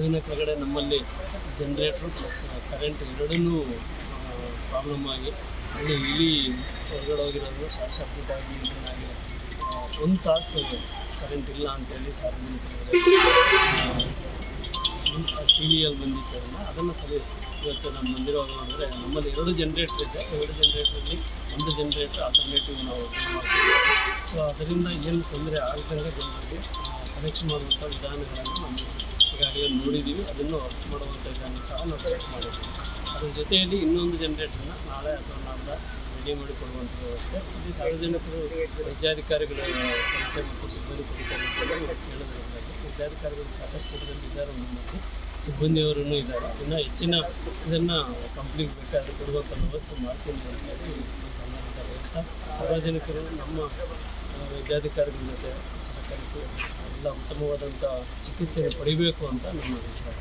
ದಿನ ಕೆಳಗಡೆ ನಮ್ಮಲ್ಲಿ ಜನ್ರೇಟ್ರು ಪ್ಲಸ್ ಕರೆಂಟ್ ಎರಡನ್ನೂ ಪ್ರಾಬ್ಲಮ್ ಆಗಿ ಅಲ್ಲಿ ಇಲಿ ಹೊರಗಡೆ ಹೋಗಿರೋದು ಶಾರ್ಟ್ ಸರ್ಕ್ಯೂಟ್ ಆಗಿ ಇದನ್ನಾಗಿ 1 ತಾಸು ಕರೆಂಟ್ ಇಲ್ಲ ಅಂತೇಳಿ ಸಾರ್ವಜನಿಕರಿಗೆ ಟಿ ವಿಯಲ್ಲಿ ಬಂದಿತ್ತು. ಅದನ್ನು ಸರಿ ಇವತ್ತು ನಮ್ಮ ಬಂದಿರುವಾಗ ನೋಡಿದ್ರೆ ನಮ್ಮಲ್ಲಿ 2 ಜನ್ರೇಟ್ರ್ ಇದೆ. 2 ಜನ್ರೇಟ್ರಲ್ಲಿ 1 ಜನ್ರೇಟ್ರ್ ಆಲ್ಟರ್ನೇಟಿವ್ ನಾವು ಮಾಡ್ತೀವಿ. ಸೊ ಅದರಿಂದ ಏನು ತೊಂದರೆ ಆಗದಂಗೆ ಜನರಿಗೆ ಕನೆಕ್ಷನ್ ಮಾಡುವಂಥ ವಿಧಾನಗಳನ್ನು ನಾವು ಈಗಾಗಲೇ ನೋಡಿದ್ದೀವಿ. ಅದನ್ನು ವರ್ಕ್ ಮಾಡುವಂಥ ವಿಧಾನ ಸಹ ನಾವು ಚೆಕ್ ಮಾಡಿದ್ದೀವಿ. ಅದ್ರ ಜೊತೆಯಲ್ಲಿ ಇನ್ನೊಂದು ಜನ್ರೇಟ್ರನ್ನ ನಾಳೆ ಅಥವಾ ನಾಡ್ದು ರೆಡಿ ಮಾಡಿಕೊಡುವಂಥ ವ್ಯವಸ್ಥೆ. ಇಲ್ಲಿ ಸಾರ್ವಜನಿಕರು ವೈದ್ಯಾಧಿಕಾರಿಗಳ ಕೊರತೆ ಮತ್ತು ಸಿಬ್ಬಂದಿ ಕೊರತೆ ಕೇಳೋದ್ರಿಂದಾಗಿ ವೈದ್ಯಾಧಿಕಾರಿಗಳು ಸಾಕಷ್ಟು ಇದರಲ್ಲಿ ಇದ್ದಾರೆ, ಮತ್ತು ಸಿಬ್ಬಂದಿಯವರೂ ಇದ್ದಾರೆ. ಇನ್ನು ಹೆಚ್ಚಿನ ಇದನ್ನು ಕಂಪ್ನಿಗೆ ಬೇಕಾದರೆ ಕೊಡುವಂಥ ವ್ಯವಸ್ಥೆ ಮಾಡ್ತೀನಿ ಅಂತ ಹೇಳಿ ಸಂಬಂಧಿತ ಹೇಳ್ತಾ ಸಾರ್ವಜನಿಕರು ನಮ್ಮ ವೈದ್ಯಾಧಿಕಾರಿಗಳ ಜೊತೆ ಸಹಕರಿಸಿ ಎಲ್ಲ ಉತ್ತಮವಾದಂಥ ಚಿಕಿತ್ಸೆ ಪಡಿಬೇಕು ಅಂತ ನಮ್ಮ ಅಭಿಪ್ರಾಯ.